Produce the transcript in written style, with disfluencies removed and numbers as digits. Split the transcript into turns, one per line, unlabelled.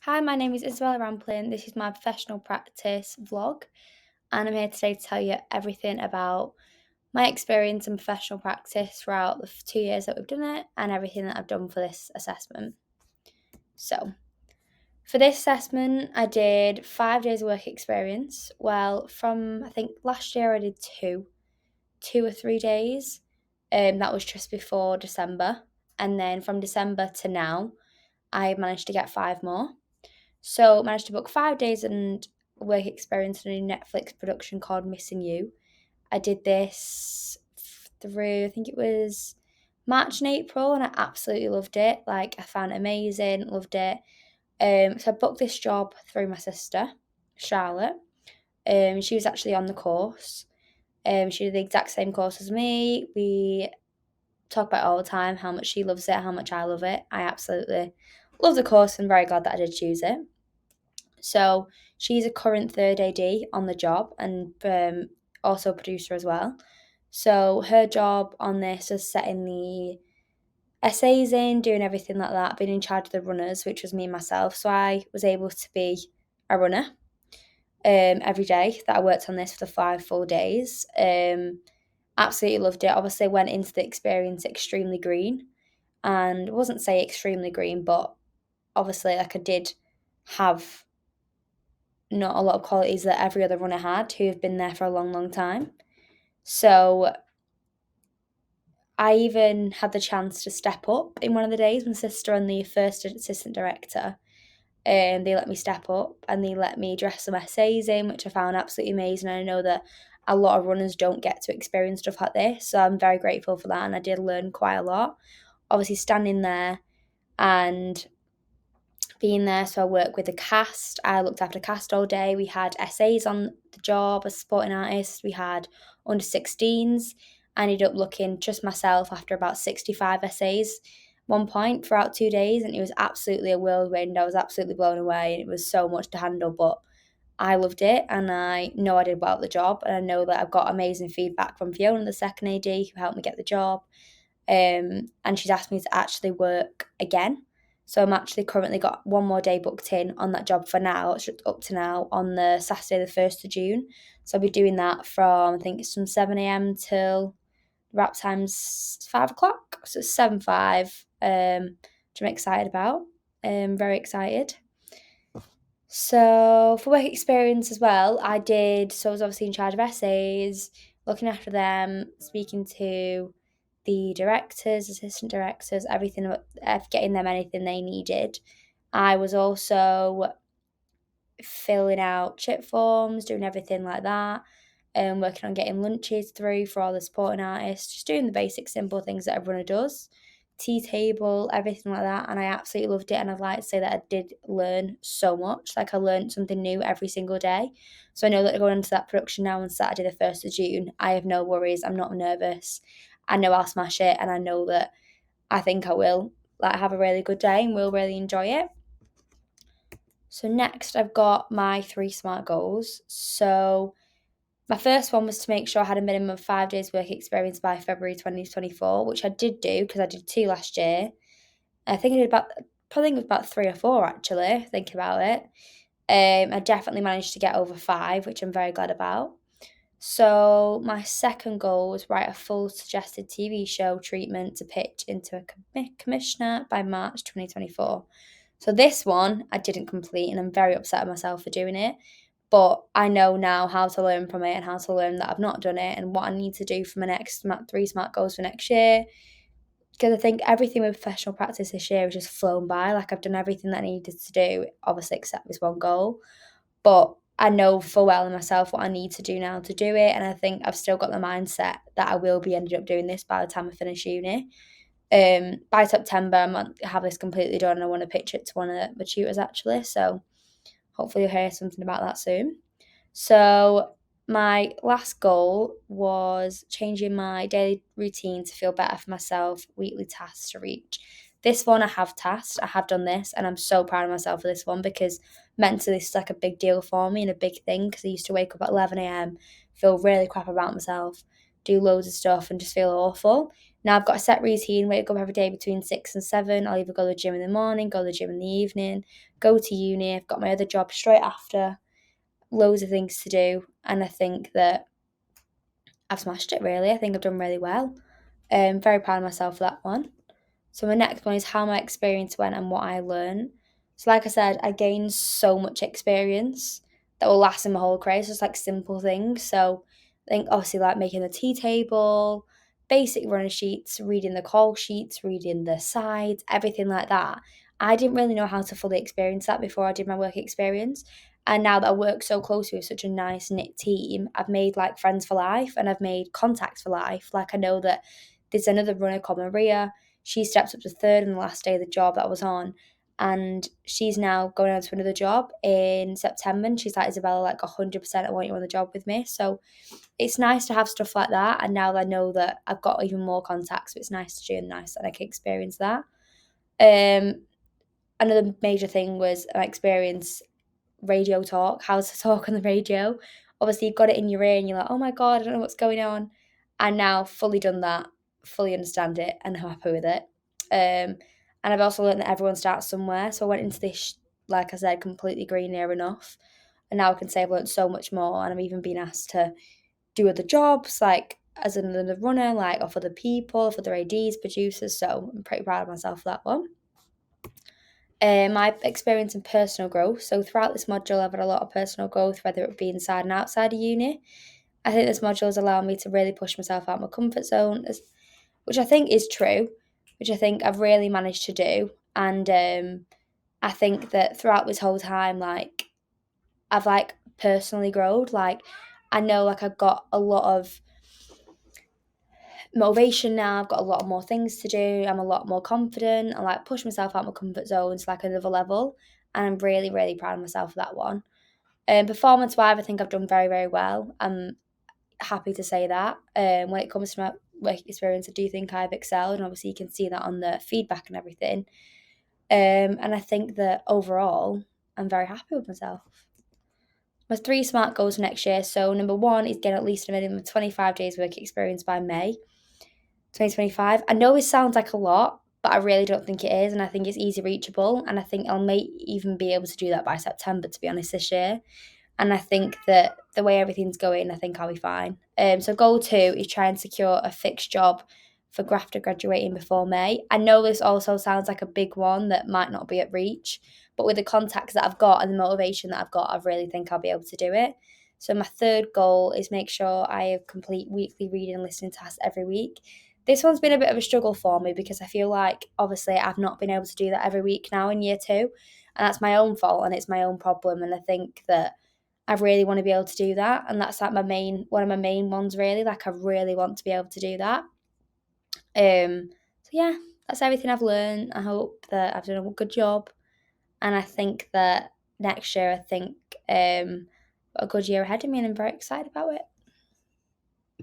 Hi, my name is Isabella Ramplin. This is my professional practice vlog, and I'm here today to tell you everything about my experience in professional practice throughout the 2 years that we've done it and everything that I've done for this assessment. So, for this assessment, I did 5 days of work experience. Well, from I think last year I did two or 3 days. That was just before December, and then from December to now, I managed to get five more. So managed to book 5 days and work experience in a Netflix production called Missing You. I did this through I think it was March and April, and I absolutely loved it. Like I found it amazing, loved it. So I booked this job through my sister, Charlotte. She was actually on the course. She did the exact same course as me. We talk about it all the time how much she loves it, how much I love it. I absolutely love the course and very glad that I did choose it. So she's a current third AD on the job and also a producer as well. So her job on this was setting the essays in, doing everything like that, being in charge of the runners, which was me and myself. So I was able to be a runner every day that I worked on this for the 5 full days. Absolutely loved it. Obviously, went into the experience extremely green, and I wasn't say extremely green, but obviously, like I did have not a lot of qualities that every other runner had who have been there for a long, long time. So I even had the chance to step up in one of the days. My sister and the first assistant director, and they let me step up and they let me dress some essays in, which I found absolutely amazing. And I know that a lot of runners don't get to experience stuff like this, so I'm very grateful for that, and I did learn quite a lot. Obviously, standing there and being there. So I worked with the cast. I looked after the cast all day. We had essays on the job as supporting artist. We had under 16s. I ended up looking just myself after about 65 essays one point throughout 2 days, and it was absolutely a whirlwind. I was absolutely blown away, and it was so much to handle, but I loved it, and I know I did well at the job, and I know that I've got amazing feedback from Fiona, the second AD, who helped me get the job. And she's asked me to actually work again. So I'm actually currently got one more day booked in on that job for now, up to now, on the Saturday the 1st of June. So I'll be doing that from, I think it's from 7 a.m. till wrap time's 5 o'clock. So it's 7 5, which I'm excited about. Very excited. So for work experience as well, so I was obviously in charge of essays, looking after them, speaking to the directors, assistant directors, everything about getting them anything they needed. I was also filling out chip forms, doing everything like that, and working on getting lunches through for all the supporting artists, just doing the basic simple things that everyone does. Tea table, everything like that, and I absolutely loved it. And I'd like to say that I did learn so much. Like I learned something new every single day. So I know that going into that production now on Saturday the 1st of June, I have no worries. I'm not nervous. I know I'll smash it, and I know that I think I will like have a really good day and will really enjoy it. So next I've got my 3 SMART goals. So my first one was to make sure I had a minimum of 5 days work experience by February 2024, which I did do because I did two last year. I think I did probably about 3 or 4 actually, thinking about it. I definitely managed to get over 5, which I'm very glad about. So my second goal was write a full suggested TV show treatment to pitch into a commissioner by March 2024. So this one I didn't complete, and I'm very upset at myself for doing it. But I know now how to learn from it and how to learn that I've not done it and what I need to do for my next 3 SMART goals for next year. Because I think everything with professional practice this year has just flown by. Like I've done everything that I needed to do, obviously except this one goal. But I know full well in myself what I need to do now to do it. And I think I've still got the mindset that I will be ended up doing this by the time I finish uni. By September, I might have this completely done, and I want to pitch it to one of my tutors actually. So hopefully you'll hear something about that soon. So my last goal was changing my daily routine to feel better for myself, weekly tasks to reach. This one I have tasked, I have done this, and I'm so proud of myself for this one because mentally this is like a big deal for me and a big thing because I used to wake up at 11 a.m, feel really crap about myself, do loads of stuff and just feel awful. Now I've got a set routine, wake up every day between 6 and 7. I'll either go to the gym in the morning, go to the gym in the evening, go to uni. I've got my other job straight after, loads of things to do, and I think that I've smashed it really. I think I've done really well. Very proud of myself for that one. So my next one is how my experience went and what I learned. So like I said, I gained so much experience that will last in my whole career. So it's like simple things. So I think obviously like making the tea table, basic runner sheets, reading the call sheets, reading the sides, everything like that. I didn't really know how to fully experience that before I did my work experience. And now that I work so closely with such a nice knit team, I've made like friends for life and I've made contacts for life. Like I know that there's another runner called Maria. She stepped up to third on the last day of the job that I was on. And she's now going on to another job in September. And she's like, Isabella, like 100% I want you on the job with me. So it's nice to have stuff like that. And now I know that I've got even more contacts, so it's nice to do and nice that I can experience that. Another major thing was my experience radio talk, how to talk on the radio. Obviously, you've got it in your ear and you're like, oh my God, I don't know what's going on. And now fully done that, fully understand it and happy with it. And I've also learned that everyone starts somewhere. So I went into this, like I said, completely green near enough. And now I can say I've learned so much more. And I'm even being asked to do other jobs, like as another runner, like off other people, for other ADs, producers. So I'm pretty proud of myself for that one. My experience in personal growth. So throughout this module, I've had a lot of personal growth, whether it be inside and outside of uni. I think this module has allowed me to really push myself out of my comfort zone, which I think is true, which I think I've really managed to do. And I think that throughout this whole time, like I've like personally grown. Like I know like I've got a lot of motivation now. I've got a lot more things to do. I'm a lot more confident. I like push myself out my comfort zone to like another level. And I'm really, really proud of myself for that one. Performance wise, I think I've done very, very well. I'm happy to say that. When it comes to my work experience, I do think I've excelled. And obviously, you can see that on the feedback and everything. And I think that overall, I'm very happy with myself. My 3 SMART goals for next year. So, number 1 is get at least a minimum of 25 days work experience by May 2025. I know it sounds like a lot, but I really don't think it is. And I think it's easy reachable. And I think I may even be able to do that by September, to be honest, this year. And I think that the way everything's going, I think I'll be fine. So goal 2 is try and secure a fixed job for after graduating before May. I know this also sounds like a big one that might not be at reach, but with the contacts that I've got and the motivation that I've got, I really think I'll be able to do it. So my 3rd goal is make sure I have complete weekly reading and listening tasks every week. This one's been a bit of a struggle for me because I feel like obviously I've not been able to do that every week now in year 2, and that's my own fault and it's my own problem. And I think that I really want to be able to do that, and that's like one of my main ones really. Like I really want to be able to do that. So yeah, that's everything I've learned. I hope that I've done a good job, and I think that next year I think a good year ahead of me, and I'm very excited about it.